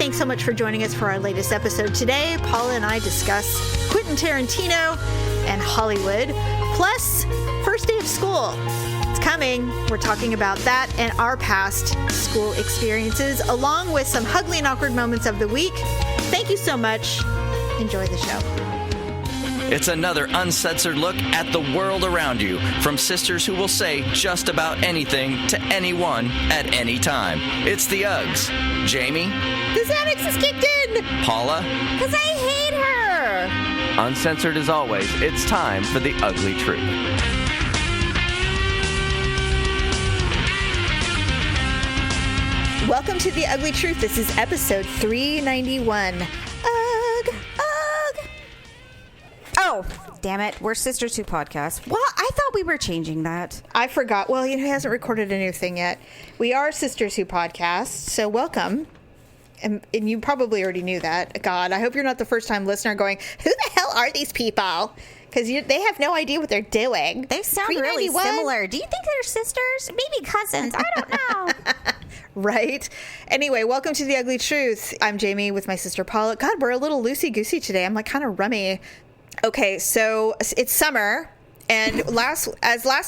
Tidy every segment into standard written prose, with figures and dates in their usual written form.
Thanks so much for joining us for our latest episode. Today, Paula and I discuss Quentin Tarantino and Hollywood, plus first day of school. It's coming. We're talking about that and our past school experiences, along with some ugly and awkward moments of the week. Thank you so much. Enjoy the show. It's another uncensored look at the world around you, from sisters who will say just about anything to anyone at any time. It's the Uggs. Jamie? The Xanax has kicked in! Paula? Because I hate her! Uncensored as always, it's time for the ugly truth. Welcome to The Ugly Truth. This is episode 391. Oh, damn it. We're Sisters Who Podcast. Well, I thought we were changing that. I forgot. Well, he hasn't recorded a new thing yet. We are Sisters Who Podcast, so welcome. And you probably already knew that. God, I hope you're not the first time listener going, who the hell are these people? Because they have no idea what they're doing. They sound really similar. Do you think they're sisters? Maybe cousins. I don't know. Right? Anyway, welcome to The Ugly Truth. I'm Jamie with my sister Paula. God, we're a little loosey-goosey today. I'm like kind of rummy. Okay, so it's summer, and last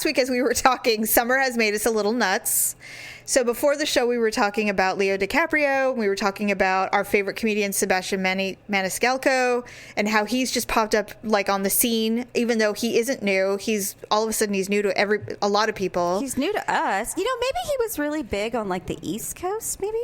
week as we were talking, summer has made us a little nuts. So before the show, we were talking about Leo DiCaprio. We were talking about our favorite comedian, Sebastian Maniscalco, and how he's just popped up like on the scene, even though he isn't new. He's all of a sudden he's new to a lot of people. He's new to us. You know, maybe he was really big on like the East Coast, maybe?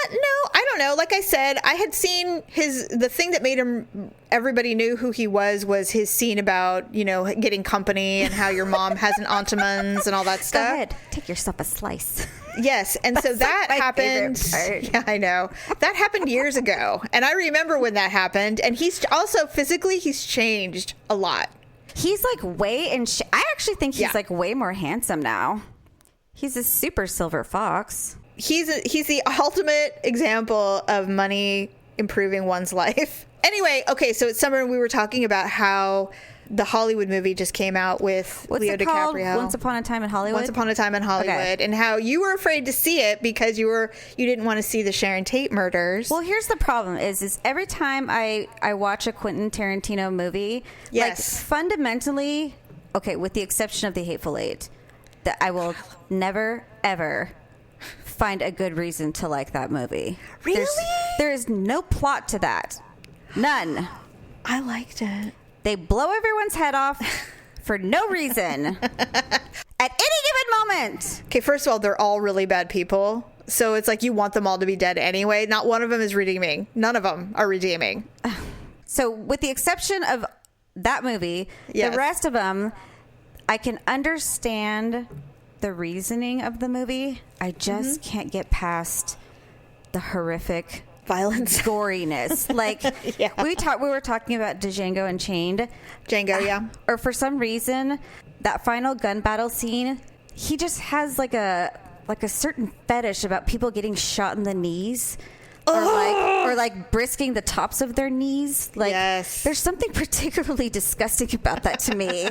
No, I don't know. Like I said, I had seen the thing that made him, everybody knew who he was his scene about, getting company and how your mom has an Entenmann's and all that stuff. Go ahead. Take yourself a slice. Yes. And so that happened. Yeah, I know. That happened years ago. And I remember when that happened. And he's also physically, he's changed a lot. He's like I actually think he's like way more handsome now. He's a super silver fox. He's the ultimate example of money improving one's life. Anyway, okay, so it's summer and we were talking about how the Hollywood movie just came out with Leo DiCaprio. Once Upon a Time in Hollywood? Once Upon a Time in Hollywood. Okay. And how you were afraid to see it because you didn't want to see the Sharon Tate murders. Well, here's the problem is every time I watch a Quentin Tarantino movie, like fundamentally, okay, with the exception of The Hateful Eight, that I will never, ever find a good reason to like that movie. Really? There is no plot to that. None. I liked it. They blow everyone's head off for no reason at any given moment. Okay, first of all, they're all really bad people. So it's like you want them all to be dead anyway. Not one of them is redeeming. None of them are redeeming. So with the exception of that movie, the rest of them, I can understand the reasoning of the movie. I just can't get past the horrific violence, goriness. Like we were talking about Django Unchained. Django, or for some reason, that final gun battle scene, he just has like a certain fetish about people getting shot in the knees. Or like brisking the tops of their knees. Like, there's something particularly disgusting about that to me.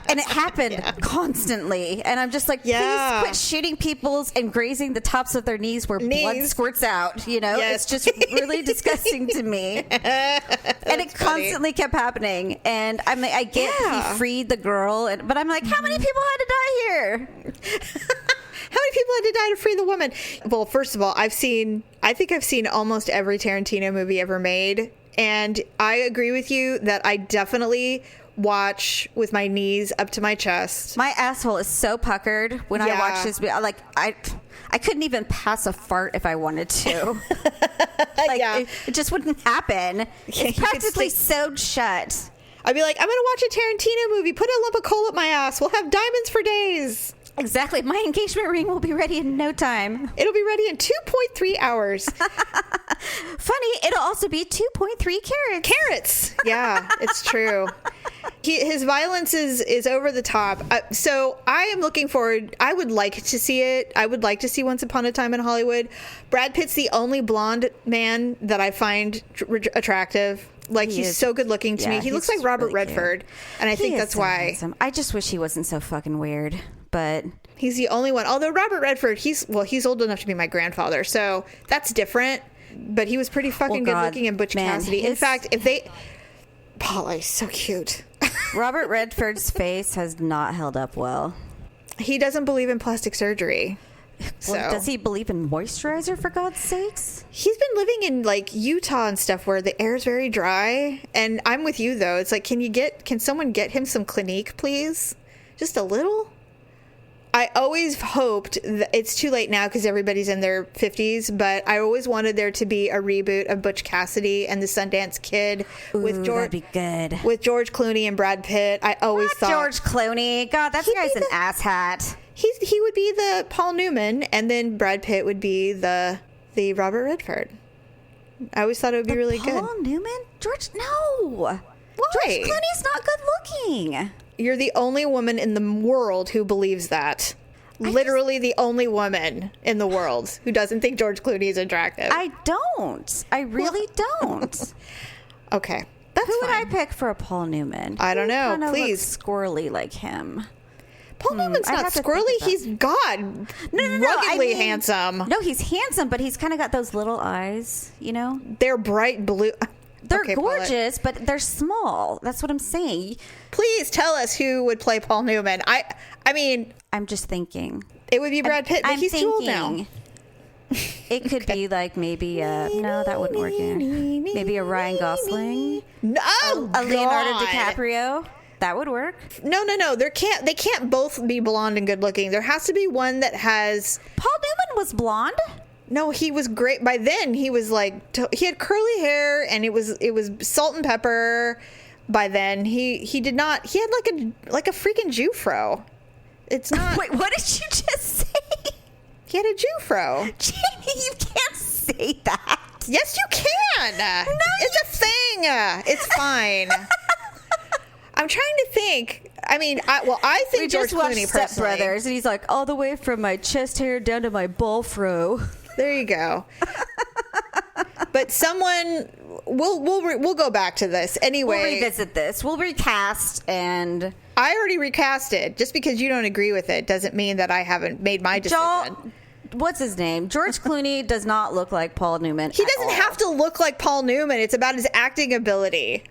And it happened constantly. And I'm just like, please quit shooting people and grazing the tops of their knees where blood squirts out. It's just really disgusting to me. And it constantly kept happening. And I get he freed the girl, but I'm like, how many people had to die here? How many people had to die to free the woman? Well, first of all, I think I've seen almost every Tarantino movie ever made. And I agree with you that I definitely watch with my knees up to my chest. My asshole is so puckered when I watch this. Like, I couldn't even pass a fart if I wanted to. It just wouldn't happen. It's practically sewed shut. I'd be like, I'm going to watch a Tarantino movie. Put a lump of coal up my ass. We'll have diamonds for days. Exactly. My engagement ring will be ready in no time. It'll be ready in 2.3 hours. Funny, it'll also be 2.3 carats. Carats. Yeah, it's true. His violence is over the top. So I am looking forward. I would like to see it. I would like to see Once Upon a Time in Hollywood. Brad Pitt's the only blonde man that I find attractive. Like, he's so good looking to me. He looks like Robert Redford. And I think that's why. Handsome. I just wish he wasn't so fucking weird. But he's the only one. Although Robert Redford, he's old enough to be my grandfather. So that's different. but he was pretty fucking good looking in Butch Cassidy. In fact, if they... Paula is so cute. Robert Redford's face has not held up well. He doesn't believe in plastic surgery. Well, does he believe in moisturizer, for God's sakes? He's been living in like Utah and stuff where the air is very dry. And I'm with you though. It's like, can someone get him some Clinique, please? Just a little? I always hoped that it's too late now because everybody's in their 50s, but I always wanted there to be a reboot of Butch Cassidy and the Sundance Kid with George. That'd be good. With George Clooney and Brad Pitt. I always thought George Clooney. God, that guy's an asshat. He would be the Paul Newman, and then Brad Pitt would be the Robert Redford. I always thought it would be really good. Paul Newman? George? No. Why? George Clooney's not good looking. You're the only woman in the world who believes that. Literally the only woman in the world who doesn't think George Clooney is attractive. I don't. I really don't. Okay. That's Who would fine. I pick for a Paul Newman? I don't know. Kinda Please. looks squirrely like him. Paul Newman's I'd not have to squirrely. think about He's God. No. Ruggedly handsome. No, he's handsome, but he's kind of got those little eyes, you know? They're bright blue. They're Okay, Paula. gorgeous, but they're small. That's what I'm saying. Please tell us who would play Paul Newman. I mean, I'm just thinking. it would be Brad Pitt, but I'm he's too old now. It could be like maybe no, that wouldn't work either. Maybe a Ryan Gosling, No, a Leonardo God. DiCaprio. That would work. No. They can't both be blonde and good looking. There has to be one that has. Paul Newman was blonde. No, he was great. By then, he was like he had curly hair, and it was salt and pepper. By then, he did not. He had like a freaking Jufro. It's not. Wait, what did you just say? He had a Jufro. Jamie, you can't say that. Yes, you can. No, It's a thing. It's fine. I'm trying to think. I mean, I think We George just watched Clooney Step personally. Brothers, and he's like all the way from my chest hair down to my ball fro. There you go. But someone, we'll go back to this anyway. We'll revisit this. We'll recast, and I already recast it. Just because you don't agree with it doesn't mean that I haven't made my decision. What's his name? George Clooney does not look like Paul Newman. He doesn't have to look like Paul Newman. It's about his acting ability.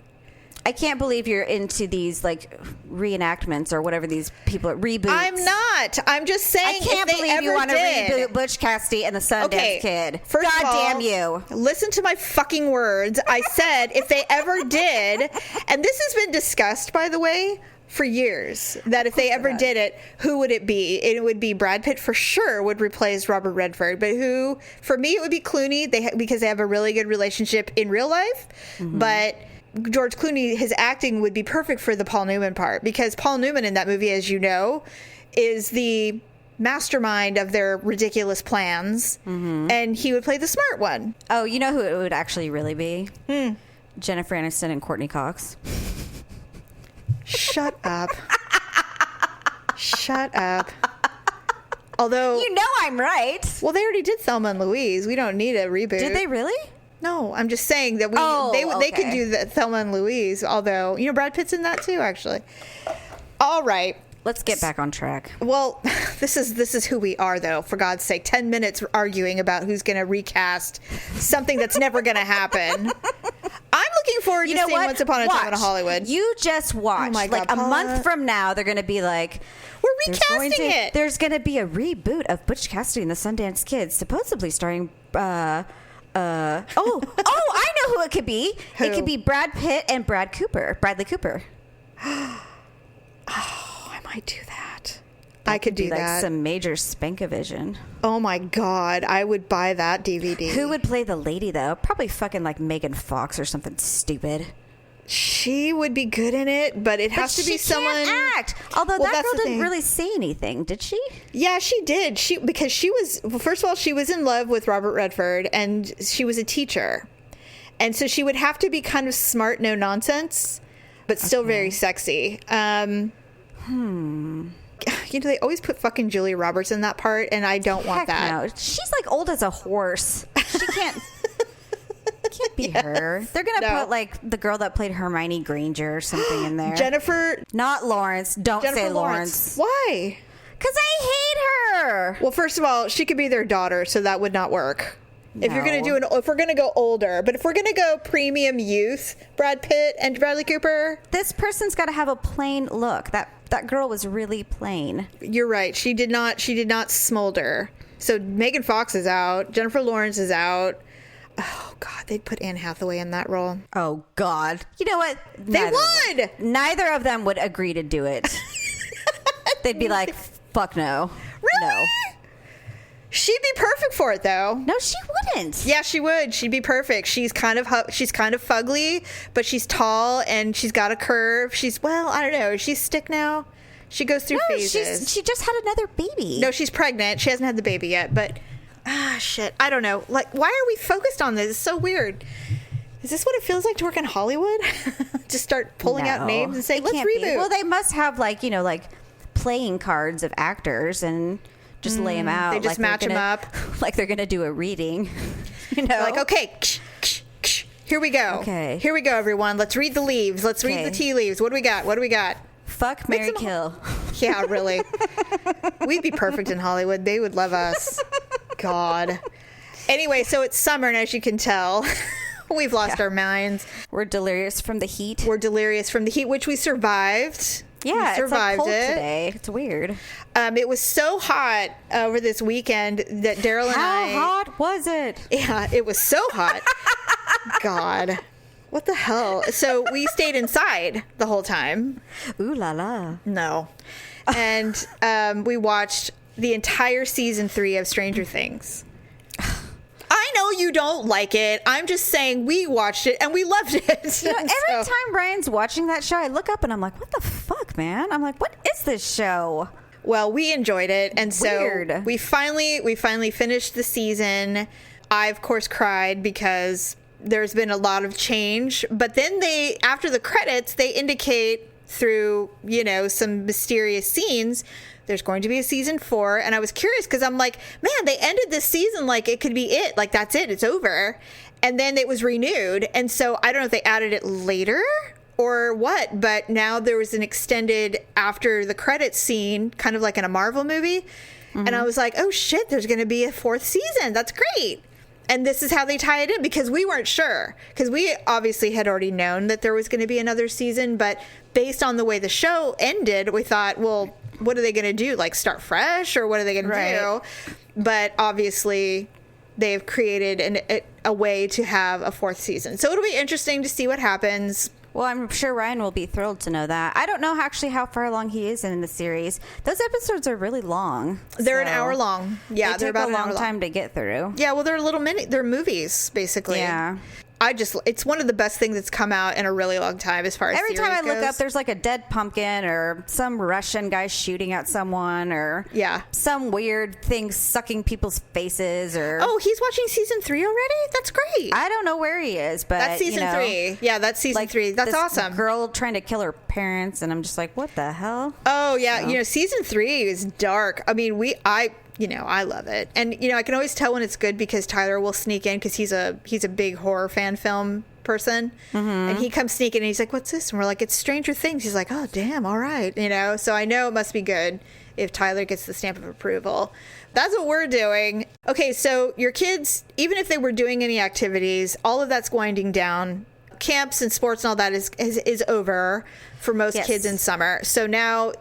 I can't believe you're into these like reenactments or whatever these people reboots. I'm not. I'm just saying. I can't if they believe you ever want to did- reboot Butch Cassidy and the Sundance Kid. First God of all, damn you. Listen to my fucking words. I said if they ever did, and this has been discussed, by the way, for years, that if they ever did it, who would it be? It would be Brad Pitt for sure would replace Robert Redford. But who, for me, it would be Clooney because they have a really good relationship in real life. Mm-hmm. But George Clooney, his acting would be perfect for the Paul Newman part because Paul Newman in that movie, as you know, is the mastermind of their ridiculous plans, and he would play the smart one. Oh, you know who it would actually really be? Jennifer Aniston and Courtney Cox. Shut up. Shut up. Although, You know I'm right. well, they already did Thelma and Louise. We don't need a reboot. Did they really? No, I'm just saying that they could okay. do the Thelma and Louise. Although, Brad Pitt's in that too, actually. All right. Let's get back on track. Well, this is who we are, though. For God's sake, 10 minutes arguing about who's going to recast something that's never going to happen. I'm looking forward to seeing Once Upon a Time in Hollywood. You just watch. Oh my God, like a Paula. month from now, they're going to be like, We're recasting it. There's going to be a reboot of Butch Cassidy and the Sundance Kid, supposedly starring. I know who it could be. Who? It could be Brad Pitt and Bradley Cooper. I might do that. I could do Like that. some major Spankavision. Oh my God, I would buy that DVD. Who would play the lady though? Probably fucking like Megan Fox or something stupid. She would be good in it, but it has to be someone. Can't act. Although Well, that that's girl the didn't thing. really say anything, did she? Yeah, she did. Because she was, well, first of all, she was in love with Robert Redford, and she was a teacher, and so she would have to be kind of smart, no nonsense, but still very sexy. They always put fucking Julia Roberts in that part, and I don't want Heck that. no. She's like old as a horse. She can't. Can't be her. They're gonna No. put like the girl that played Hermione Granger or something in there. Jennifer Not Lawrence. Don't say Lawrence. Why? Because I hate her. Well, first of all, she could be their daughter, so that would not work. If you're gonna if we're gonna go older, but if we're gonna go premium youth, Brad Pitt and Bradley Cooper, this person's got to have a plain look. That girl was really plain. You're right. She did not smolder. So Megan Fox is out. Jennifer Lawrence is out. Oh God, they'd put Anne Hathaway in that role. Oh God, you know what? They would. Neither of them would agree to do it. They'd be like, "Fuck no." Really? No. She'd be perfect for it, though. No, she wouldn't. Yeah, she would. She'd be perfect. She's kind of fugly, but she's tall and she's got a curve. I don't know. She's stick now. She goes through phases. She just had another baby. No, she's pregnant. She hasn't had the baby yet, but shit. I don't know. Like, why are we focused on this? It's so weird. Is this what it feels like to work in Hollywood? Just start pulling out names and say, let's reboot. Well, they must have like playing cards of actors and just lay them out. They just match them up. Like they're going to do a reading. Like, okay, here we go. Okay. Here we go, everyone. Let's read the leaves. Let's read the tea leaves. What do we got? Fuck, marry, kill. Yeah, really. We'd be perfect in Hollywood. They would love us. God. Anyway, so it's summer, and as you can tell, we've lost our minds. We're delirious from the heat. Which we survived. Yeah, we survived it's like cold today. It's weird. It was so hot over this weekend that Daryl and I... How hot was it? Yeah, it was so hot. God. What the hell? So we stayed inside the whole time. Ooh la la. No. And we watched the entire season 3 of Stranger Things. I know you don't like it. I'm just saying we watched it and we loved it. Every time Brian's watching that show, I look up and I'm like, what the fuck, man? I'm like, what is this show? Well, we enjoyed it. And so we finally finished the season. I, of course, cried because there's been a lot of change. But then after the credits, they indicate through, some mysterious scenes, there's going to be a season 4. And I was curious because I'm like, man, they ended this season like it could be it. Like, that's it. It's over. And then it was renewed. And so I don't know if they added it later or what, but now there was an extended after the credits scene, kind of like in a Marvel movie. Mm-hmm. And I was like, oh shit, there's going to be a 4th season. That's great. And this is how they tie it in, because we weren't sure. Because we obviously had already known that there was going to be another season, but based on the way the show ended, we thought, well, what are they going to do? Like, start fresh, or what are they going to do? But obviously, they've created a way to have a 4th season. So it'll be interesting to see what happens. Well, I'm sure Ryan will be thrilled to know that. I don't know actually how far along he is in the series. Those episodes are really long. They're an hour long. Yeah, they're about a long time to get through. Yeah, well, they're they're movies, basically. Yeah. It's one of the best things that's come out in a really long time as far as every time I look goes. up, there's like a dead pumpkin or some Russian guy shooting at someone or some weird thing sucking people's faces or he's watching season 3 already? That's great. I don't know where he is, but that's season 3. Yeah, that's season 3. That's awesome. Girl trying to kill her parents, and I'm just like, what the hell? Oh yeah, so. Season 3 is dark. I mean, I love it. And, I can always tell when it's good because Tyler will sneak in because he's a big horror fan film person. Mm-hmm. And he comes sneaking and he's like, what's this? And we're like, it's Stranger Things. He's like, oh, damn. All right. So I know it must be good if Tyler gets the stamp of approval. That's what we're doing. Okay. So your kids, even if they were doing any activities, all of that's winding down. Camps and sports and all that is over for most kids in summer. So now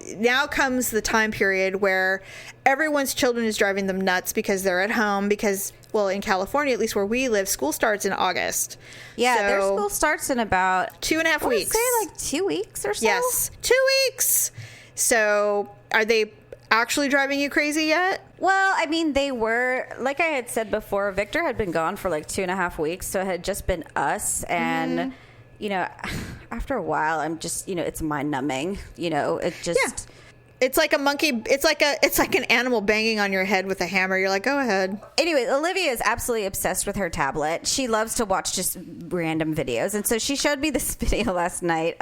comes the time period where everyone's children is driving them nuts because they're at home because, well, in California, at least where we live, school starts in August. Yeah, their school starts in about 2.5 weeks. Say like 2 weeks or so. Yes, 2 weeks. So are they actually driving you crazy yet? Well, I mean, they were, like I had said before, Victor had been gone for like 2.5 weeks, so it had just been us. And, after a while, I'm just, it's mind numbing, it just. Yeah. It's like a monkey. It's like an animal banging on your head with a hammer. You're like, go ahead. Anyway, Olivia is absolutely obsessed with her tablet. She loves to watch just random videos. And so she showed me this video last night,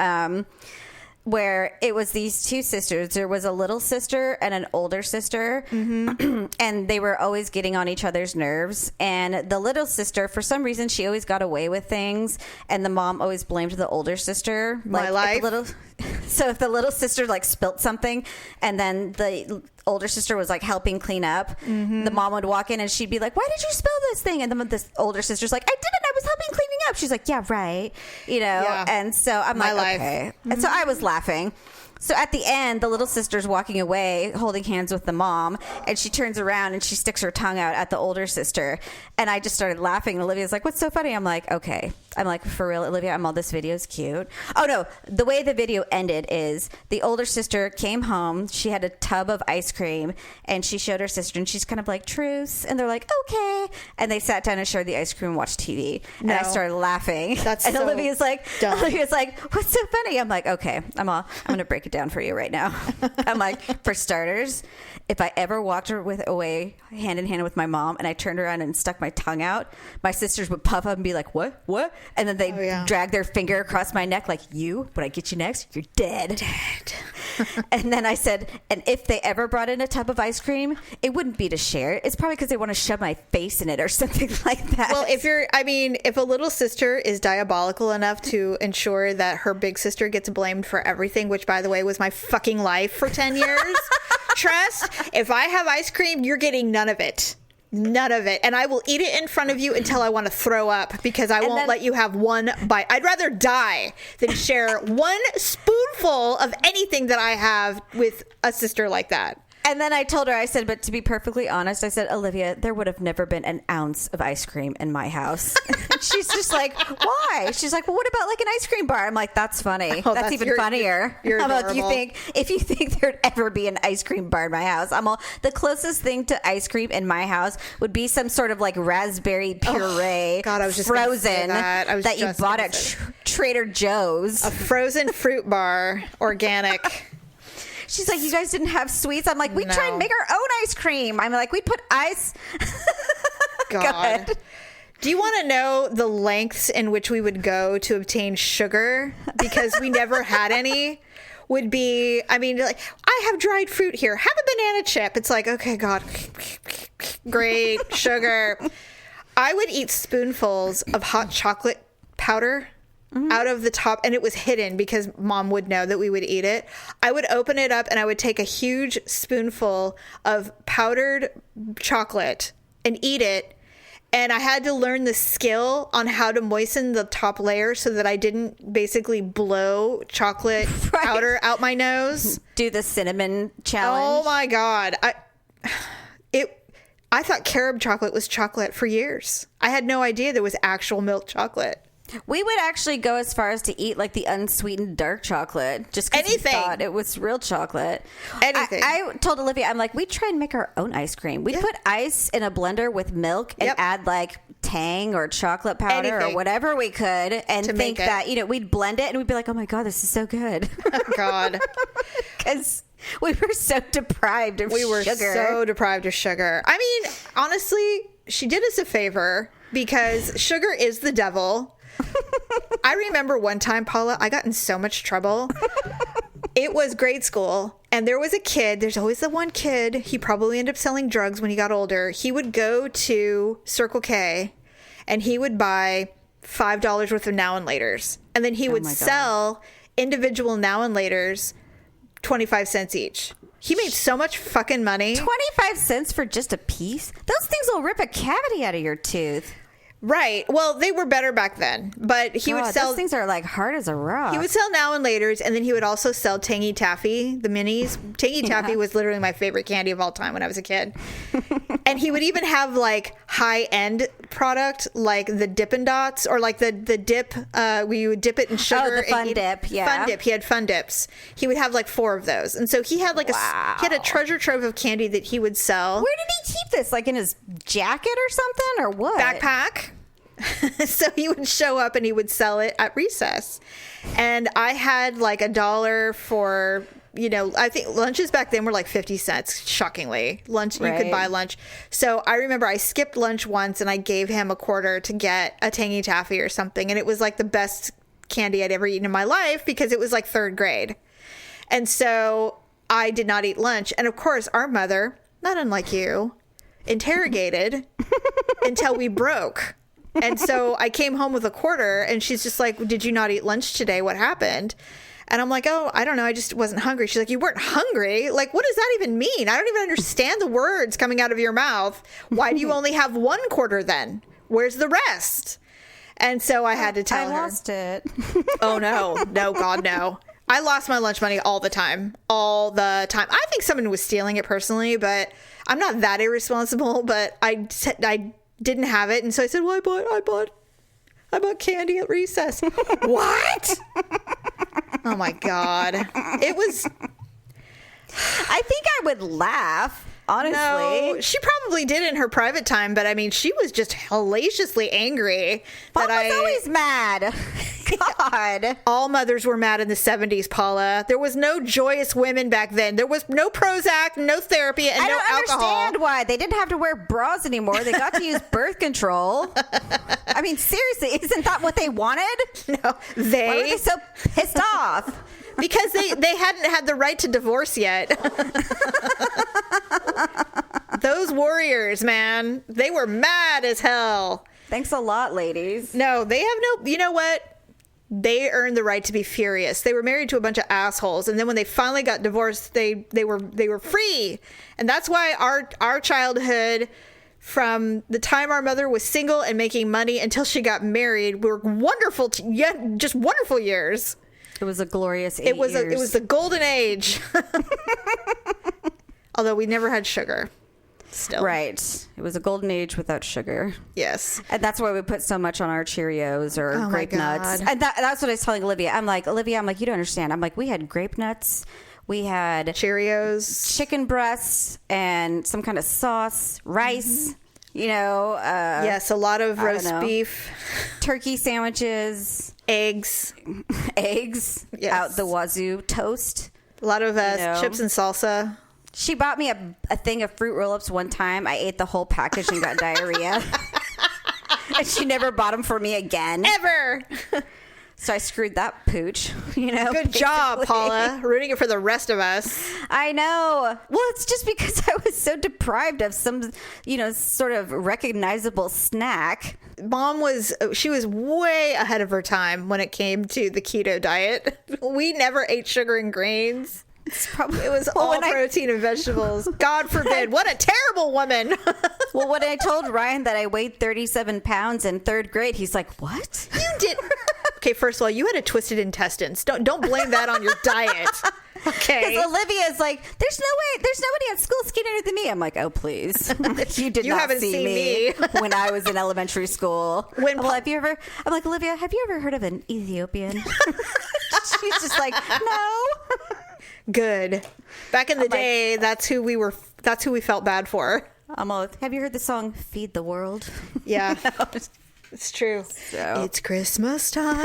where it was these two sisters. There was a little sister and an older sister, mm-hmm. and they were always getting on each other's nerves. And the little sister, for some reason, she always got away with things, and the mom always blamed the older sister. My life. So if the little sister like spilt something and then the older sister was like helping clean up, the mom would walk in and she'd be like, why did you spill this thing? And then the older sister's like, I didn't, I was helping cleaning up. She's like, yeah, right. You know? Yeah. And so I'm My like, life. okay. And so I was laughing. So at the end, the little sister's walking away, holding hands with the mom, and she turns around and she sticks her tongue out at the older sister. And I just started laughing. And Olivia's like, what's so funny? I'm like, okay. I'm like, for real, Olivia, I'm all, this video's cute. Oh, no. The way the video ended is the older sister came home. She had a tub of ice cream, and she showed her sister, and she's kind of like, truce. And they're like, okay. And they sat down and shared the ice cream and watched TV. And I started laughing. That's and so Olivia's like, dumb. what's so funny? I'm like, okay, I'm going to break it down for you right now. I'm like, for starters, if I ever walked away hand in hand with my mom and I turned around and stuck my tongue out, my sisters would puff up and be like, what? And then they drag their finger across my neck like, you, when I get you next, you're dead. And then I said, and if they ever brought in a tub of ice cream, it wouldn't be to share. It's probably because they want to shove my face in it or something like that. Well, if a little sister is diabolical enough to ensure that her big sister gets blamed for everything, which by the way was my fucking life for 10 years, trust, if I have ice cream, you're getting none of it. None of it. And I will eat it in front of you until I want to throw up because I won't let you have one bite. I'd rather die than share one spoonful of anything that I have with a sister like that. And then I told her, I said, but to be perfectly honest, I said, Olivia, there would have never been an ounce of ice cream in my house. She's just like, why? She's like, well, what about like an ice cream bar? I'm like, that's funny. Oh, that's even funnier. You're I'm like, adorable. if you think there'd ever be an ice cream bar in my house, I'm all, the closest thing to ice cream in my house would be some sort of like raspberry puree, God, I was just gonna frozen say that you bought at Trader Joe's. A frozen fruit bar, organic. She's like, you guys didn't have sweets? I'm like, we try and make our own ice cream. I'm like, we put ice. God. Do you want to know the lengths in which we would go to obtain sugar? Because we never had any. Would be, I mean, like, I have dried fruit here. Have a banana chip. It's like, okay, God. Great. Sugar. I would eat spoonfuls of hot chocolate powder out of the top, and it was hidden because mom would know that we would eat it. I would open it up and I would take a huge spoonful of powdered chocolate and eat it. And I had to learn the skill on how to moisten the top layer so that I didn't basically blow chocolate powder out my nose. Do the cinnamon challenge. Oh my God. I thought carob chocolate was chocolate for years. I had no idea there was actual milk chocolate. We would actually go as far as to eat like the unsweetened dark chocolate, just because we thought it was real chocolate. Anything. I told Olivia, I'm like, we try and make our own ice cream. We put ice in a blender with milk and add like Tang or chocolate powder or whatever we could, and think that, you know, we'd blend it and we'd be like, oh my God, this is so good. Oh God. Because we were so deprived of sugar. We were so deprived of sugar. I mean, honestly, she did us a favor because sugar is the devil. I remember one time, Paula, I got in so much trouble. It was grade school, and there was a kid. There's always the one kid. He probably ended up selling drugs when he got older. He would go to Circle K, and he would buy $5 worth of Now and Laters. And then he would sell individual Now and Laters 25 cents each. He made so much fucking money. 25 cents for just a piece? Those things will rip a cavity out of your tooth. Right. Well, they were better back then, but he would sell. Those things are like hard as a rock. He would sell Now and Laters, and then he would also sell Tangy Taffy, the minis. Tangy Taffy was literally my favorite candy of all time when I was a kid. And he would even have like high end product, like the Dippin' Dots, or like the dip. Where you would dip it in sugar. Oh, the Fun Dip. Yeah, Fun Dip. He had Fun Dips. He would have like 4 of those, and so he had like he had a treasure trove of candy that he would sell. Where did he keep this? Like in his jacket or something, or what? Backpack. So he would show up and he would sell it at recess. And I had like $1 for, you know, I think lunches back then were like 50 cents, shockingly. Lunch, you could buy lunch. So I remember I skipped lunch once and I gave him $0.25 to get a Tangy Taffy or something. And it was like the best candy I'd ever eaten in my life because it was like 3rd grade. And so I did not eat lunch. And of course, our mother, not unlike you, interrogated until we broke. And so I came home with $0.25 and she's just like, did you not eat lunch today? What happened? And I'm like, oh, I don't know. I just wasn't hungry. She's like, you weren't hungry? Like, what does that even mean? I don't even understand the words coming out of your mouth. Why do you only have 1/4 then? Where's the rest? And so I had to tell her. I lost it. Oh, no. No, God, no. I lost my lunch money all the time. All the time. I think someone was stealing it personally, but I'm not that irresponsible. But I didn't have it. And so I said, well, I bought candy at recess. What? Oh, my God. It was... I think I would laugh, honestly. No, she probably did in her private time, but I mean, she was just hellaciously angry. Mom was always mad. God. All mothers were mad in the 70s, Paula. There was no joyous women back then. There was no Prozac, no therapy, and no alcohol. I don't understand why. They didn't have to wear bras anymore. They got to use birth control. I mean, seriously, isn't that what they wanted? No, Why were they so pissed off? Because they hadn't had the right to divorce yet. Those warriors, man, they were mad as hell. Thanks a lot, ladies. No, they have no, you know what? They earned the right to be furious. They were married to a bunch of assholes, and then when they finally got divorced, they were free. And that's why our childhood, from the time our mother was single and making money until she got married, were wonderful, just wonderful years. It was a glorious 8 years. It was the golden age. Although we never had sugar. Still. Right. It was a golden age without sugar. Yes. And that's why we put so much on our Cheerios or grape nuts. And that's what I was telling Olivia. I'm like, you don't understand. I'm like, we had grape nuts. We had Cheerios, chicken breasts, and some kind of sauce, rice, yes, a lot of roast beef. Turkey sandwiches. Eggs. Yes. Out the wazoo. Toast. A lot of chips and salsa. She bought me a thing of Fruit Roll-Ups one time. I ate the whole package and got diarrhea. And she never bought them for me again. Ever. So I screwed that pooch, Good basically. Job, Paula. Ruining it for the rest of us. I know. Well, it's just because I was so deprived of some, sort of recognizable snack. Mom was way ahead of her time when it came to the keto diet. We never ate sugar and grains. It was all protein and vegetables. God forbid. What a terrible woman. Well, when I told Ryan that I weighed 37 pounds in 3rd grade, he's like, what? You did. Okay, first of all, you had a twisted intestines. Don't blame that on your diet. Okay. Because Olivia's like, there's nobody at school skinnier than me. I'm like, oh, please. You haven't seen me when I was in elementary school. I'm like, Olivia, have you ever heard of an Ethiopian? She's just like, no. Good. Back in the day, that's who we felt bad for. Have you heard the song Feed the World? Yeah. It's true. So. It's Christmas time.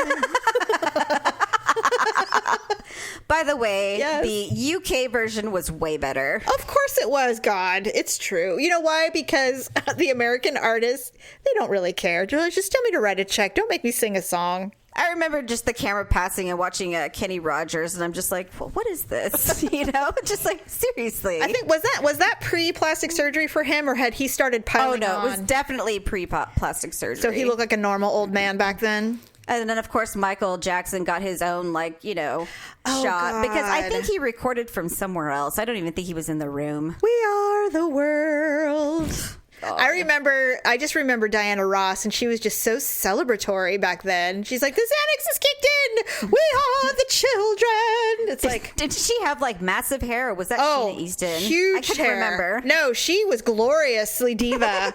By the way, yes. The UK version was way better. Of course it was, God. It's true. You know why? Because the American artists, they don't really care. Just tell me to write a check. Don't make me sing a song. I remember just the camera passing and watching Kenny Rogers, and I'm just like, well, what is this? Just like, seriously. I think, was that pre-plastic surgery for him, or had he started piling on? Oh, no, it was definitely pre-plastic surgery. So he looked like a normal old man back then? And then, of course, Michael Jackson got his own, shot. God. Because I think he recorded from somewhere else. I don't even think he was in the room. We are the world. Oh. I just remember Diana Ross, and she was just so celebratory back then. She's like, the Xanax is kicked in. We are the children. It's like, did she have massive hair, or was that Sheena Easton? Huge I can't remember. No, she was gloriously diva.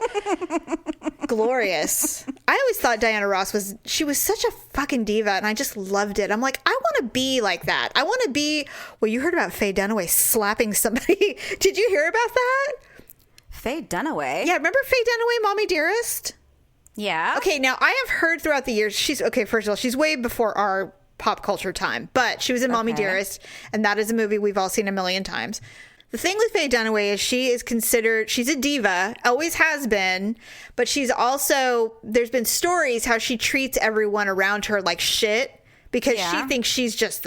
Glorious. I always thought Diana Ross was such a fucking diva, and I just loved it. I'm like, I want to be like that. I want to be. Well, you heard about Faye Dunaway slapping somebody. Did you hear about that? Faye Dunaway? Yeah, remember Faye Dunaway, Mommy Dearest? Yeah. Okay, now I have heard throughout the years, first of all, she's way before our pop culture time, but she was in Mommy Dearest, and that is a movie we've all seen a million times. The thing with Faye Dunaway is she's a diva, always has been, but she's also, there's been stories how she treats everyone around her like shit. Because she thinks she just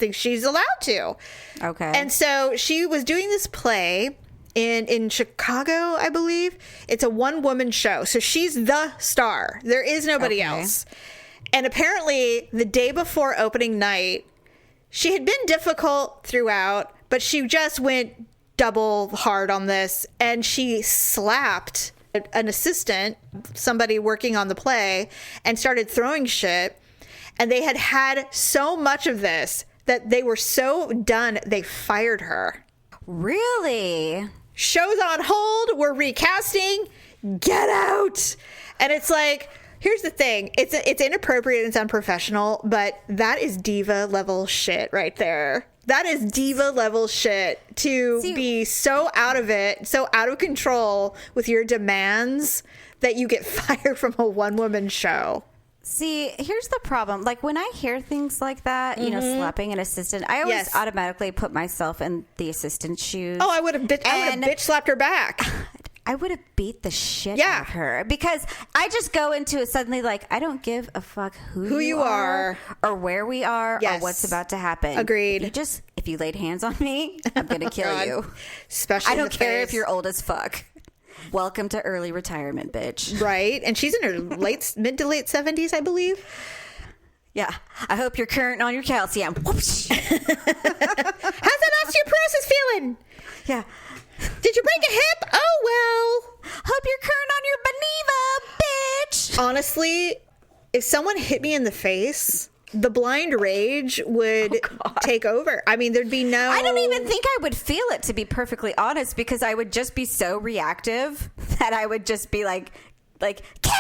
thinks she's allowed to. Okay. And so she was doing this play in Chicago, I believe. It's a one-woman show. So she's the star. There is nobody else. And apparently, the day before opening night, she had been difficult throughout, but she just went double hard on this, and she slapped an assistant, somebody working on the play, and started throwing shit. And they had so much of this that they were so done, they fired her. Really? Show's on hold. We're recasting. Get out. And it's like, here's the thing. It's inappropriate. It's unprofessional, but that is diva level shit right there. That is diva level shit to be so out of it, so out of control with your demands that you get fired from a one-woman show. See, here's the problem. Like, when I hear things like that, you know, slapping an assistant, I always automatically put myself in the assistant's shoes. Oh, I would have bitch slapped her back. I would have beat the shit out of her, because I just go into it suddenly like, I don't give a fuck who you are or where we are or what's about to happen. Agreed. If you laid hands on me, I'm going to kill you. Especially I don't care if you're old as fuck. Welcome to early retirement, bitch. Right. And she's in her mid to late 70s, I believe. Yeah. I hope you're current on your calcium. Whoops. How's that osteoporosis feeling? Yeah. Did you break a hip? Oh, well. Hope you're current on your Beneva, bitch. Honestly, if someone hit me in the face, the blind rage would take over. I mean, there'd be no... I don't even think I would feel it, to be perfectly honest, because I would just be so reactive that I would just be like, kill!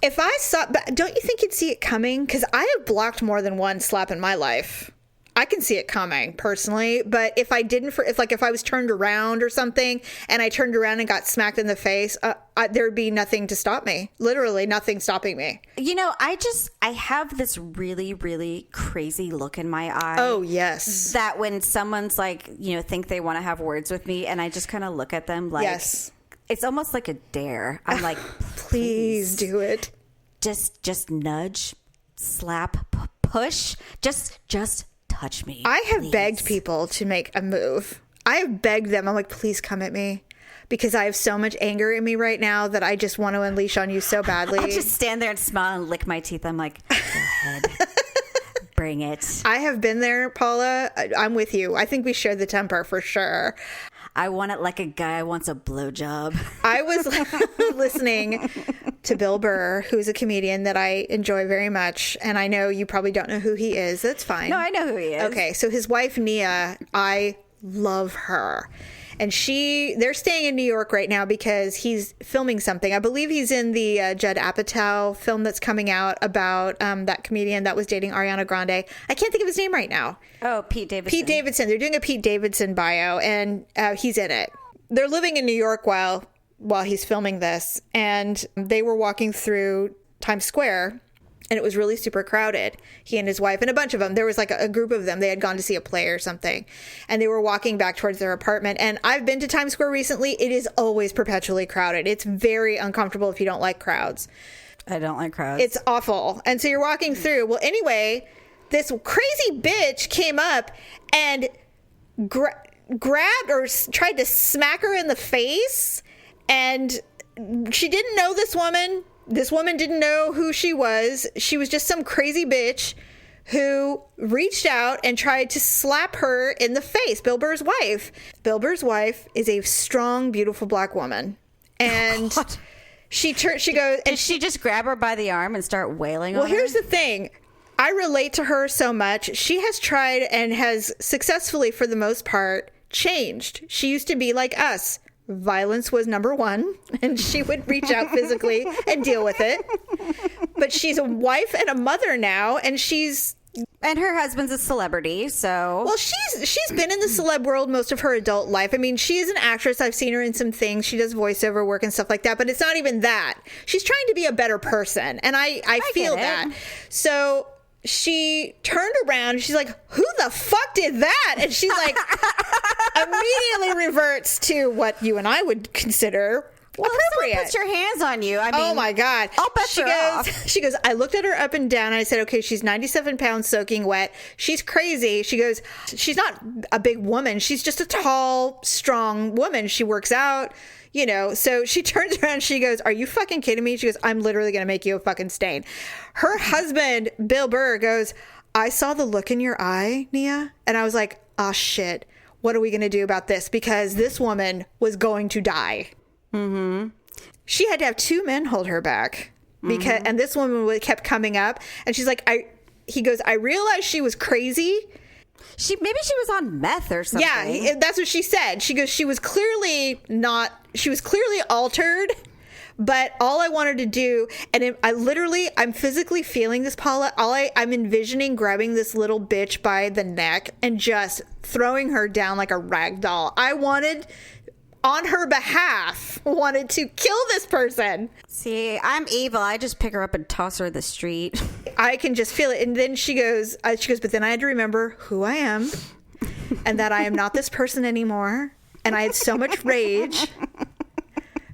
If I saw... But don't you think you'd see it coming? Because I have blocked more than one slap in my life. I can see it coming personally, but if I didn't, if I was turned around or something and I turned around and got smacked in the face, there'd be nothing to stop me. Literally nothing stopping me. You know, I have this really, really crazy look in my eye. Oh, yes. That when someone's like, you know, think they want to have words with me, and I just kind of look at them like, yes. It's almost like a dare. I'm like, please do it. Just nudge, slap, push, just touch me. I have begged people to make a move. I have begged them. I'm like, please come at me, because I have so much anger in me right now that I just want to unleash on you so badly. I'll just stand there and smile and lick my teeth. I'm like, go ahead. Bring it. I have been there, Paula. I'm with you. I think we share the temper for sure. I want it like a guy wants a blowjob. I was listening to Bill Burr, who's a comedian that I enjoy very much. And I know you probably don't know who he is. That's fine. No, I know who he is. Okay. So his wife, Nia, I love her. And they're staying in New York right now because he's filming something. I believe he's in the Judd Apatow film that's coming out about that comedian that was dating Ariana Grande. I can't think of his name right now. Oh, Pete Davidson. Pete Davidson. They're doing a Pete Davidson bio, and he's in it. They're living in New York while he's filming this, and they were walking through Times Square, and it was really super crowded. He and his wife and a bunch of them. There was like a group of them. They had gone to see a play or something, and they were walking back towards their apartment. And I've been to Times Square recently. It is always perpetually crowded. It's very uncomfortable if you don't like crowds. I don't like crowds. It's awful. And so you're walking through. Well, anyway, this crazy bitch came up and grabbed or tried to smack her in the face. And she didn't know this woman. This woman didn't know who she was. She was just some crazy bitch who reached out and tried to slap her in the face. Bill Burr's wife. Bill Burr's wife is a strong, beautiful black woman. And she goes... Did she just grab her by the arm and start wailing on her? Well, here's the thing. I relate to her so much. She has tried and has successfully, for the most part, changed. She used to be like us. Violence was number one, and she would reach out physically and deal with it. But she's a wife and a mother now, and her husband's a celebrity, so... Well, she's been in the celeb world most of her adult life. I mean, she is an actress. I've seen her in some things. She does voiceover work and stuff like that, but it's not even that. She's trying to be a better person, and I feel that. So... she turned around and she's like, who the fuck did that? And she's like, immediately reverts to what you and I would consider appropriate. Puts your hands on you. I mean, oh my God. I'll bet she goes, I looked at her up and down and I said, okay, she's 97 pounds soaking wet. She's crazy. She goes, she's not a big woman. She's just a tall, strong woman. She works out. You know, so she turns around and she goes, are you fucking kidding me? She goes, I'm literally going to make you a fucking stain. Her husband, Bill Burr, goes, I saw the look in your eye, Nia, and I was like, oh shit, what are we going to do about this? Because this woman was going to die. Mm-hmm. She had to have 2 men hold her back because, and this woman kept coming up, and she's like, he goes, I realized she was crazy. Maybe she was on meth or something. Yeah, that's what she said. She goes, she was clearly altered, but all I wanted to do, and I'm physically feeling this, Paula. I'm envisioning grabbing this little bitch by the neck and just throwing her down like a rag doll. I wanted, on her behalf, to kill this person. See, I'm evil. I just pick her up and toss her in the street. I can just feel it. And then she goes, but then I had to remember who I am and that I am not this person anymore. And I had so much rage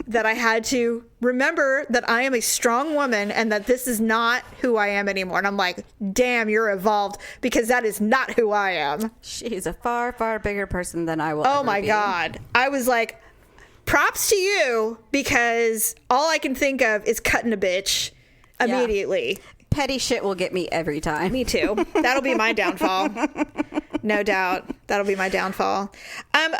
that I had to remember that I am a strong woman and that this is not who I am anymore. And I'm like, damn, you're evolved, because that is not who I am. She's a far, far bigger person than I will Oh ever my be. God. I was like, props to you, because all I can think of is cutting a bitch immediately. Petty shit will get me every time. Me too. That'll be my downfall. No doubt. That'll be my downfall.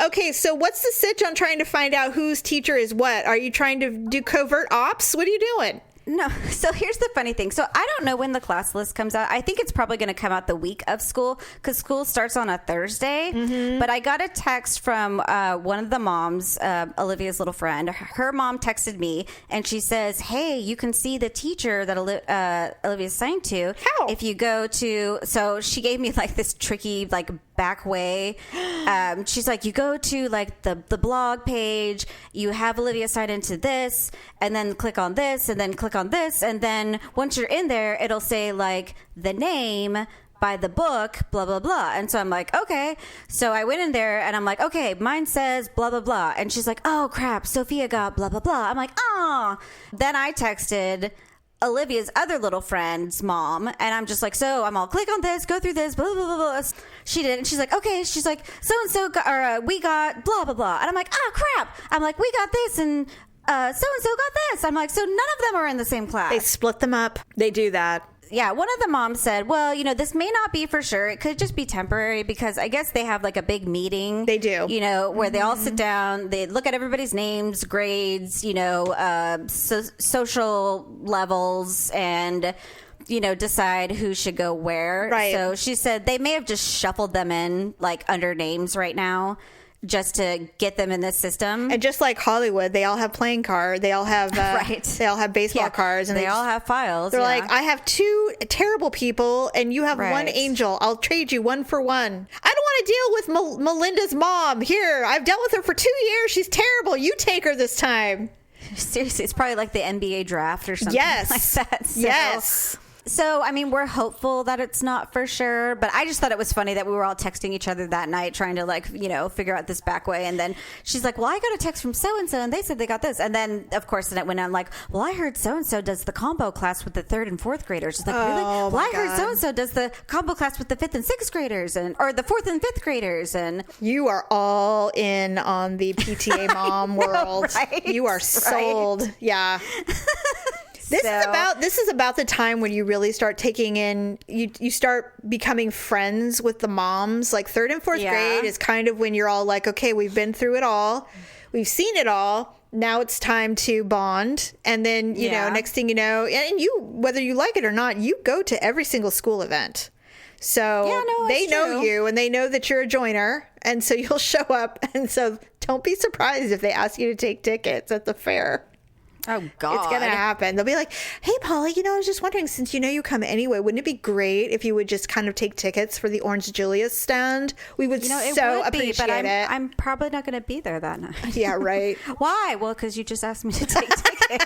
Okay, so what's the sitch on trying to find out whose teacher is what? Are you trying to do covert ops? What are you doing? No. So here's the funny thing. So I don't know when the class list comes out. I think it's probably going to come out the week of school, because school starts on a Thursday. Mm-hmm. But I got a text from one of the moms, Olivia's little friend. Her mom texted me, and she says, hey, you can see the teacher that Olivia's assigned to. How? If you go to, so she gave me like this tricky like back way. She's like, you go to like the blog page, you have Olivia sign into this, and then click on this, and then click on this, and then once you're in there, it'll say like the name by the book, blah blah blah. And so I'm like, okay. So I went in there and I'm like, okay, mine says blah blah blah. And she's like, oh crap, Sophia got blah blah blah. I'm like, oh. Then I texted Olivia's other little friend's mom, and I'm just like, so I'm all, click on this, go through this, blah blah blah blah. She did, and she's like, okay. She's like, so and so we got blah blah blah. And I'm like, oh crap. I'm like, we got this, and so and so got this. I'm like, so none of them are in the same class. They split them up. They do that. Yeah, one of the moms said, well, this may not be for sure. It could just be temporary, because I guess they have like a big meeting. They do. Where they all sit down, they look at everybody's names, grades, social levels, and, decide who should go where. Right. So she said they may have just shuffled them in like under names right now, just to get them in this system. And just like Hollywood, they all have playing cards. They all have right. They all have baseball cards, and they all have files. They're like, I have 2 terrible people, and you have right. 1 angel. I'll trade you 1 for 1. I don't want to deal with Melinda's mom. Here, I've dealt with her for 2 years. She's terrible. You take her this time. Seriously, it's probably like the NBA draft or something. Yes. Like that. So, yes. So, I mean, we're hopeful that it's not for sure, but I just thought it was funny that we were all texting each other that night trying to figure out this back way. And then she's like, well, I got a text from so-and-so and they said they got this. And then, of course, then it went on like, well, I heard so-and-so does the combo class with the 3rd and 4th graders. It's like, really? Well, I heard so-and-so does the combo class with the 5th and 6th graders, or the 4th and 5th graders. And you are all in on the PTA mom world. Right? You are sold. Right? Yeah. This is about the time when you really start taking in, you start becoming friends with the moms. Like 3rd and 4th grade is kind of when you're all like, okay, we've been through it all. We've seen it all. Now it's time to bond. And then, you know, next thing you know, and you, whether you like it or not, you go to every single school event. So they know you, and they know that you're a joiner. And so you'll show up. And so don't be surprised if they ask you to take tickets at the fair. Oh, God. It's going to happen. They'll be like, hey, Paula, I was just wondering, since you come anyway, wouldn't it be great if you would just kind of take tickets for the Orange Julius stand? We would appreciate it. I'm probably not going to be there that night. Yeah, right. Why? Well, because you just asked me to take tickets.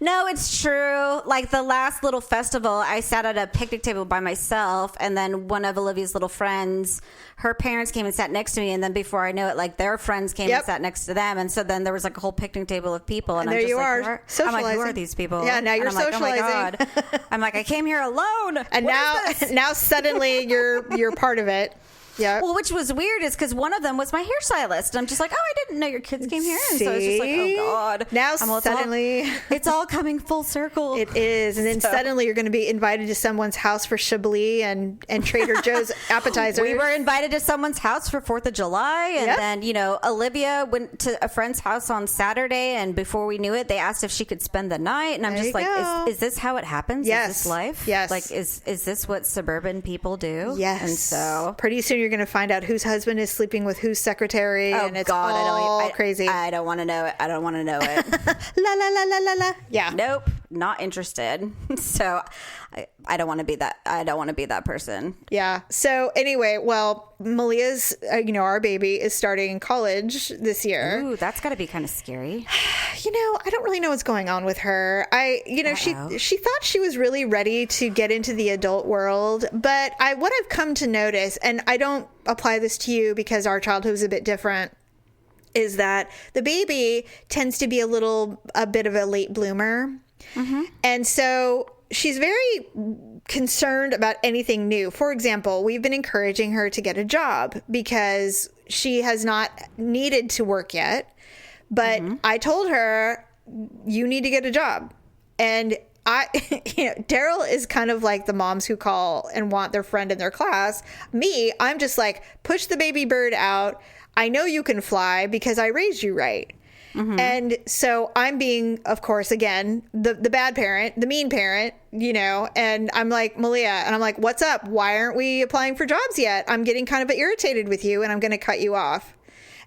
No, it's true. Like the last little festival, I sat at a picnic table by myself, and then one of Olivia's little friends, her parents came and sat next to me, and then before I know it, like their friends came and sat next to them, and so then there was like a whole picnic table of people, and there I'm just you like, are, socializing. I'm like, who are these people? Yeah, now you're socializing. Like, oh my God. I'm like, I came here alone. And now suddenly you're part of it. Yeah. Well, which was weird is because one of them was my hairstylist. I'm just like, oh, I didn't know your kids came here. And so it's just like, oh God. Now suddenly it's all coming full circle. It is. And then suddenly you're going to be invited to someone's house for Chablis and Trader Joe's appetizers. We were invited to someone's house for 4th of July. And then, you know, Olivia went to a friend's house on Saturday. And before we knew it, they asked if she could spend the night. And I'm just like, is this how it happens? Yes. Is this life? Yes. Like, is this what suburban people do? Yes. And so pretty soon you're going to find out whose husband is sleeping with whose secretary. And it's all crazy. I don't want to know it. I don't want to know it. La la la la la la. Yeah. Nope. Not interested. So I don't want to be that. I don't want to be that person. Yeah. So anyway, well, Malia's, our baby is starting college this year. Ooh, that's got to be kind of scary. I don't really know what's going on with her. She thought she was really ready to get into the adult world, but what I've come to notice, and I don't apply this to you because our childhood was a bit different, is that the baby tends to be a bit of a late bloomer. Mm-hmm. And so she's very concerned about anything new. For example, we've been encouraging her to get a job because she has not needed to work yet. But I told her, you need to get a job. And Daryl is kind of like the moms who call and want their friend in their class. Me, I'm just like, push the baby bird out. I know you can fly because I raised you right. Mm-hmm. And so I'm being, of course, again, the bad parent, the mean parent, and I'm like, Malia, and I'm like, what's up? Why aren't we applying for jobs yet? I'm getting kind of irritated with you and I'm going to cut you off.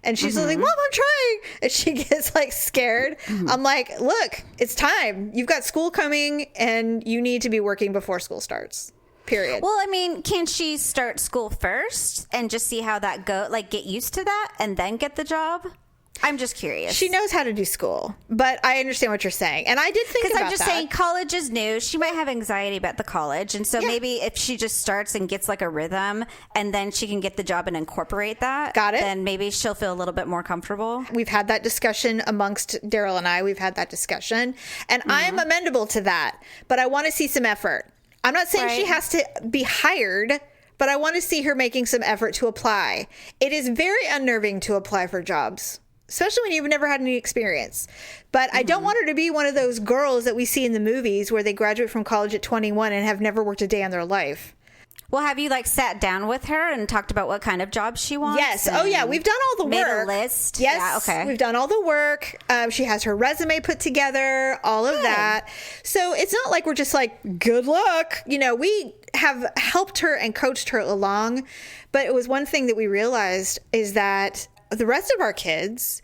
And she's like, Mom, I'm trying. And she gets like scared. Mm-hmm. I'm like, look, it's time. You've got school coming and you need to be working before school starts. Period. Well, I mean, can she start school first and just see how that goes? Like get used to that and then get the job? I'm just curious. She knows how to do school, but I understand what you're saying. And I did think about that. Because I'm just saying college is new. She might have anxiety about the college. And so maybe if she just starts and gets like a rhythm and then she can get the job and incorporate that. Got it. Then maybe she'll feel a little bit more comfortable. We've had that discussion amongst Daryl and I. We've had that discussion. And I am amenable to that. But I want to see some effort. I'm not saying she has to be hired, but I want to see her making some effort to apply. It is very unnerving to apply for jobs, especially when you've never had any experience. But I don't want her to be one of those girls that we see in the movies where they graduate from college at 21 and have never worked a day in their life. Well, have you like sat down with her and talked about what kind of job she wants? Yes. Oh, yeah. We've done all the made work. Made a list? Yes. Yeah, okay. We've done all the work. She has her resume put together, all of that. So it's not like we're just like, good luck. We have helped her and coached her along. But it was one thing that we realized is that the rest of our kids,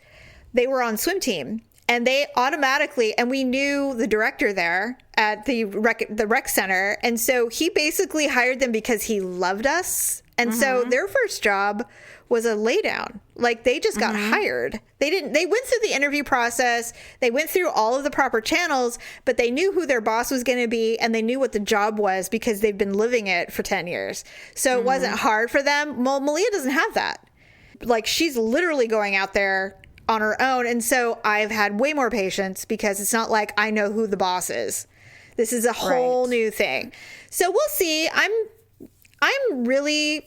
they were on swim team. And they automatically, and we knew the director there at the rec center. And so he basically hired them because he loved us. And so their first job was a laydown. Like they just got hired. They went through the interview process. They went through all of the proper channels, but they knew who their boss was going to be and they knew what the job was because they've been living it for 10 years. So it wasn't hard for them. Well, Malia doesn't have that. Like she's literally going out there on her own. And so I've had way more patience because it's not like I know who the boss is. This is a whole new thing. So we'll see. I'm really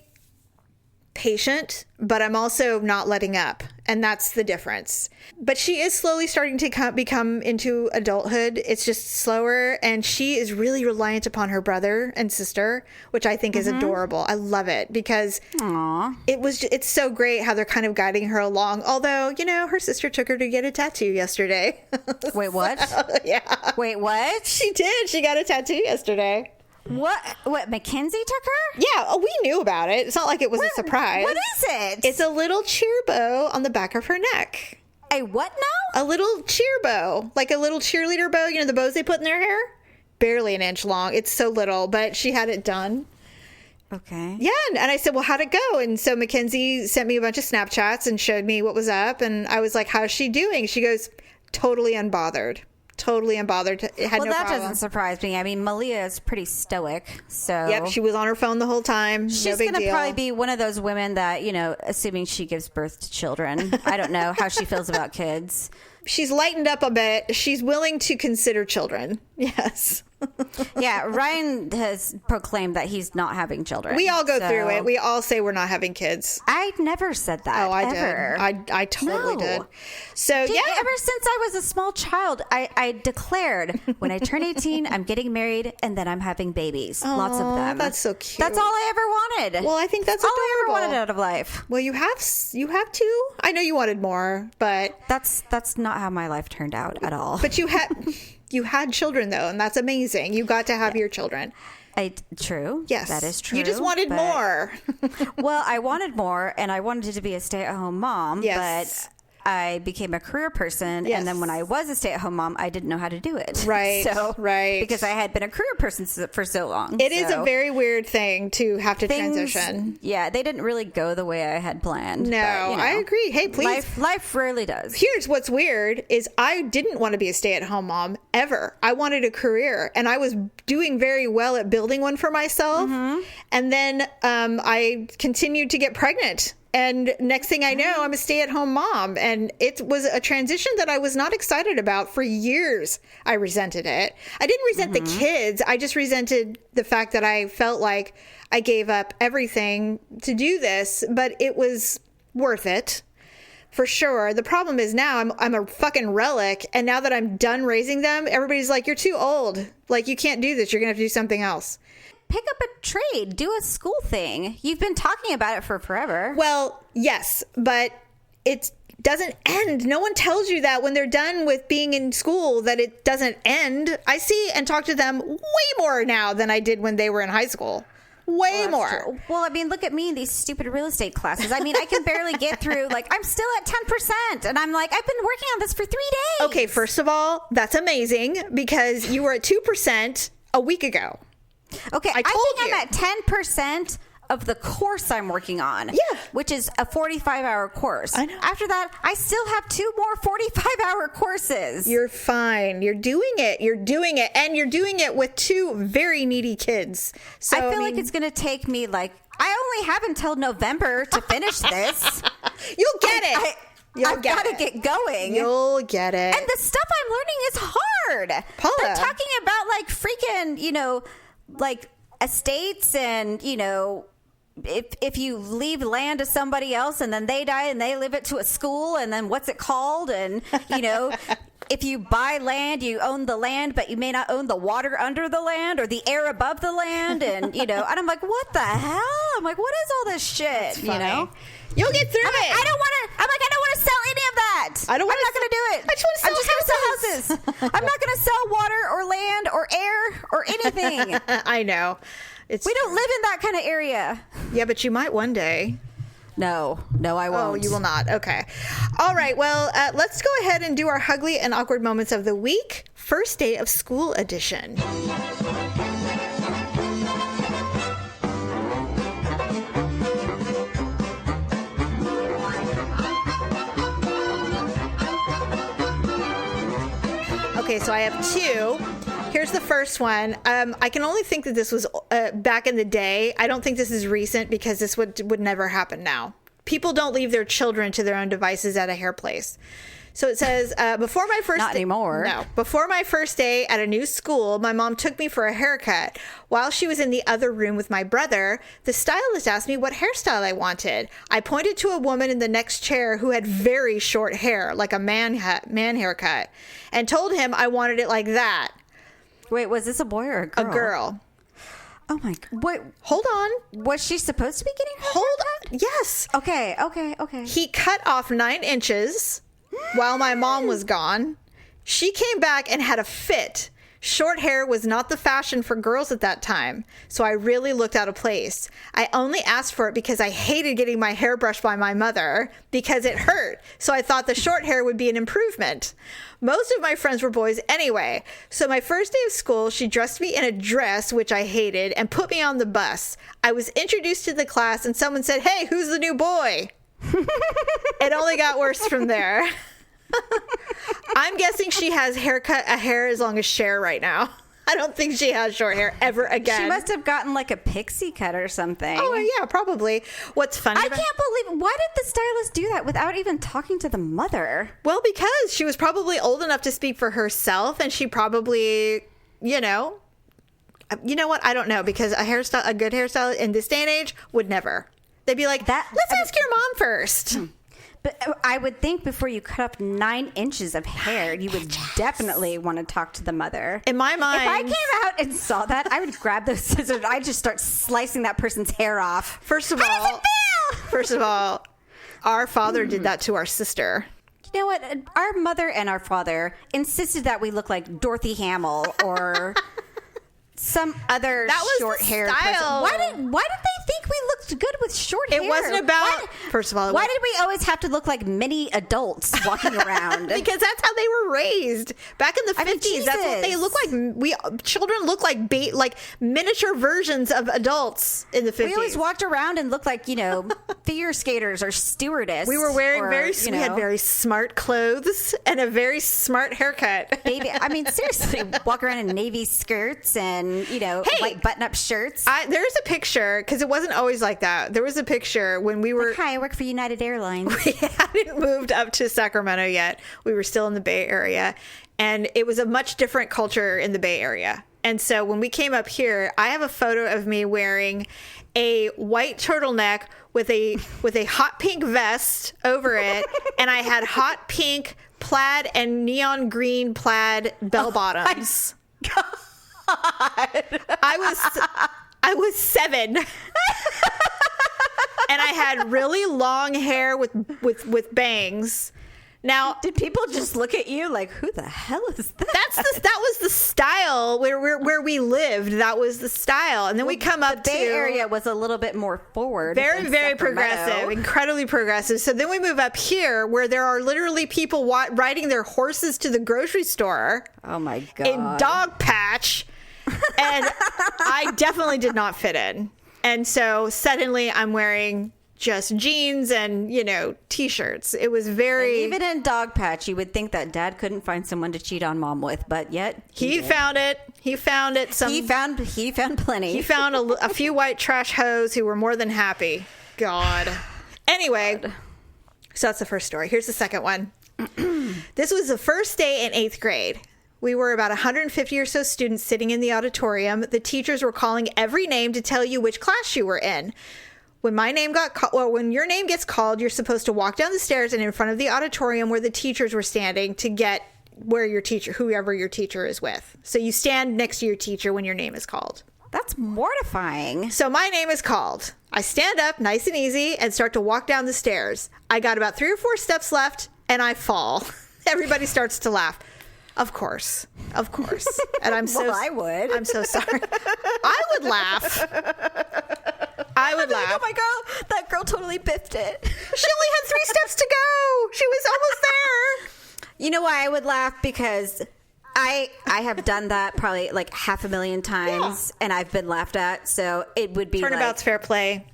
patient, but I'm also not letting up. And that's the difference. But she is slowly starting to become into adulthood. It's just slower. And she is really reliant upon her brother and sister, which I think is adorable. I love it because it's so great how they're kind of guiding her along. Although, her sister took her to get a tattoo yesterday. Wait, what? Yeah. Wait, what? She did. She got a tattoo yesterday. What, Mackenzie took her? Yeah, we knew about it. It's not like it was a surprise. What is it? It's a little cheer bow on the back of her neck. A what now? A little cheer bow. Like a little cheerleader bow. The bows they put in their hair? Barely an inch long. It's so little, but she had it done. Okay. Yeah, and I said, well, how'd it go? And so Mackenzie sent me a bunch of Snapchats and showed me what was up. And I was like, how's she doing? She goes, totally unbothered. Totally unbothered. It had no that problem. Doesn't surprise me. I mean, Malia is pretty stoic, so yep, she was on her phone the whole time. She's going to probably be one of those women that assuming she gives birth to children. I don't know how she feels about kids. she's lightened up a bit. She's willing to consider children. Yes. Yeah, Ryan has proclaimed that he's not having children. We all go through it. We all say we're not having kids. I never said that. Oh, I ever. did. I totally did. So, Ever yeah. since I was a small child, I declared when I turn 18, I'm getting married and then I'm having babies. Lots of them. That's so cute. That's all I ever wanted. Well, I think that's all I ever adorable. wanted out of life. Well, you have two. I know you wanted more, but That's not how my life turned out at all. but you had children though, and that's amazing. You got to have your children. True. Yes, that is true. You just wanted more. Well, I wanted more, and I wanted to be a stay-at-home mom. Yes. But I became a career person, Yes. and then when I was a stay-at-home mom, I didn't know how to do it. Right. Right. Because I had been a career person for so long. It is a very weird thing to have to transition. Yeah, they didn't really go the way I had planned. No, but, I agree. Hey, please. Life rarely does. Here's what's weird is I didn't want to be a stay-at-home mom ever. I wanted a career, and I was doing very well at building one for myself. Mm-hmm. And then I continued to get pregnant. And next thing I know, I'm a stay-at-home mom. And it was a transition that I was not excited about for years. I resented it. I didn't resent the kids. I just resented the fact that I felt like I gave up everything to do this, but it was worth it. For sure. The problem is now I'm a fucking relic. And now that I'm done raising them, everybody's like, you're too old. Like, you can't do this. You're going to have to do something else. Pick up a trade, do a school thing. You've been talking about it for forever. Well, yes, but it doesn't end. No one tells you that when they're done with being in school, that it doesn't end. I see and talk to them way more now than I did when they were in high school. Way more. True. Well, I mean, look at me in these stupid real estate classes. I mean, I can barely get through. Like, I'm still at 10%. And I'm like, I've been working on this for 3 days. Okay, first of all, that's amazing because you were at 2% a week ago. Okay, I told think you. I'm at 10% of the course I'm working on. Yeah. Which is a 45-hour course. I know. After that, I still have 2 more 45-hour courses. You're fine. You're doing it. You're doing it. And you're doing it with 2 very needy kids. So I feel like it's going to take me, like, I only have until November to finish this. You'll get it. I've got to get going. You'll get it. And the stuff I'm learning is hard. Paula. They're talking about, like, freaking, like estates and, if you leave land to somebody else and then they die and they leave it to a school and then what's it called? And, if you buy land, you own the land, but you may not own the water under the land or the air above the land. And, and I'm like, what the hell? I'm like, what is all this shit? You'll get through it. I don't want to sell any of that. I don't I'm wanna not going to do it. I just want to I'm just going to sell houses. I'm not going to sell water or land or air or anything. I know. We don't live in that kind of area. Yeah, but you might one day. No, I won't. Oh, you will not. Okay. All right. Well, let's go ahead and do our Ugly and Awkward Moments of the Week. First day of school edition. Okay, so I have 2. Here's the first one. I can only think that this was back in the day. I don't think this is recent because this would never happen now. People don't leave their children to their own devices at a hair place. So it says, before my first Not anymore. No. Before my first day at a new school, my mom took me for a haircut. While she was in the other room with my brother, the stylist asked me what hairstyle I wanted. I pointed to a woman in the next chair who had very short hair, like a man haircut, and told him I wanted it like that. Wait, was this a boy or a girl? A girl. Oh my God. Wait, Hold on. was she supposed to be getting her Hold haircut? on. Yes. Okay. He cut off 9 inches while my mom was gone. She came back and had a fit. Short hair was not the fashion for girls at that time, so I really looked out of place. I only asked for it because I hated getting my hair brushed by my mother because it hurt, so I thought the short hair would be an improvement. Most of my friends were boys anyway, so my first day of school, she dressed me in a dress, which I hated, and put me on the bus. I was introduced to the class, and someone said, "Hey, who's the new boy?" It only got worse from there. I'm guessing she has a hair as long as Cher right now. I don't think she has short hair ever again. She must have gotten like a pixie cut or something. Oh, yeah, probably. What's funny I can't believe, why did the stylist do that without even talking to the mother? Well, because she was probably old enough to speak for herself, and she probably, you know what? I don't know, because a good hairstylist in this day and age would never. They'd be like, let's ask your mom first. But I would think before you cut off 9 inches of hair, you would definitely want to talk to the mother. In my mind, if I came out and saw that, I would grab those scissors. I'd just start slicing that person's hair off. First of all, our father did that to our sister. You know what? Our mother and our father insisted that we look like Dorothy Hamill or some other short-haired person. Why did they think we looked good with short hair? It wasn't about. First of all, why did we always have to look like mini adults walking around? Because that's how they were raised back in the 50s. That's what they look like. Children look like miniature versions of adults in the 50s. We always walked around and looked like, figure skaters or stewardess. We were wearing we had very smart clothes and a very smart haircut. Baby, I mean, seriously, walk around in navy skirts and white button-up shirts. There's a picture, because it wasn't always like that. There was a picture when we were... Hi, I work for United Airlines. We hadn't moved up to Sacramento yet. We were still in the Bay Area. And it was a much different culture in the Bay Area. And so when we came up here, I have a photo of me wearing a white turtleneck with a hot pink vest over it. And I had hot pink plaid and neon green plaid bell bottoms. God. I was 7. And I had really long hair with bangs. Now, did people just look at you like, who the hell is that? That was the style where we lived. That was the style. And then we come up the Bay Area was a little bit more forward. Very, very progressive, incredibly progressive. So then we move up here where there are literally people riding their horses to the grocery store. Oh my God. In dog patch. And I definitely did not fit in. And so suddenly I'm wearing just jeans and, T-shirts. It was very... And even in dog patch, you would think that Dad couldn't find someone to cheat on Mom with, but yet... He found it. He found it. He found plenty. He found a few white trash hoes who were more than happy. God. Anyway, so that's the first story. Here's the second one. This was the first day in 8th grade. We were about 150 or so students sitting in the auditorium. The teachers were calling every name to tell you which class you were in. When my name when your name gets called, you're supposed to walk down the stairs and in front of the auditorium where the teachers were standing to get whoever your teacher is with. So you stand next to your teacher when your name is called. That's mortifying. So my name is called. I stand up nice and easy and start to walk down the stairs. I got about 3 or 4 steps left and I fall. Everybody starts to laugh. Of course. And I'm so... Well, I would. I'm so sorry. I would laugh. Oh my God, that girl totally biffed it. She only had 3 steps to go. She was almost there. You know why I would laugh? Because I have done that probably like 500,000 times, and I've been laughed at. So it would be Turnabout's fair play.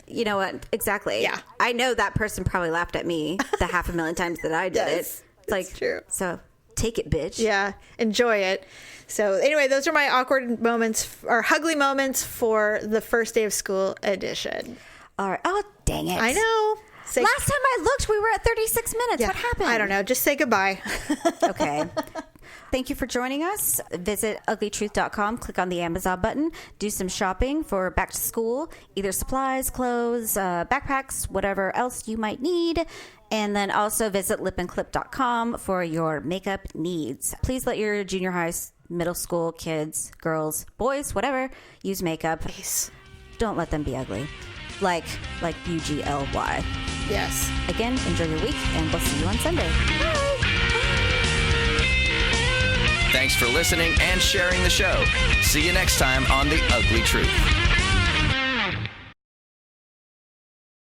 You know what? Exactly. Yeah. I know that person probably laughed at me the 500,000 times that I did it. It's like, true. So take it, bitch. Yeah. Enjoy it. So anyway, those are my awkward moments or H-Uglee moments for the first day of school edition. All right. Oh, dang it. I know. Last time I looked, we were at 36 minutes. Yeah, what happened? I don't know. Just say goodbye. Okay. Thank you for joining us. Visit uglytruth.com. Click on the Amazon button. Do some shopping for back to school, either supplies, clothes, backpacks, whatever else you might need. And then also visit lipandclip.com for your makeup needs. Please let your junior high, middle school kids, girls, boys, whatever, use makeup. Please. Don't let them be ugly. Like UGLY. Yes. Again, enjoy your week, and we'll see you on Sunday. Bye. Thanks for listening and sharing the show. See you next time on The Ugly Truth.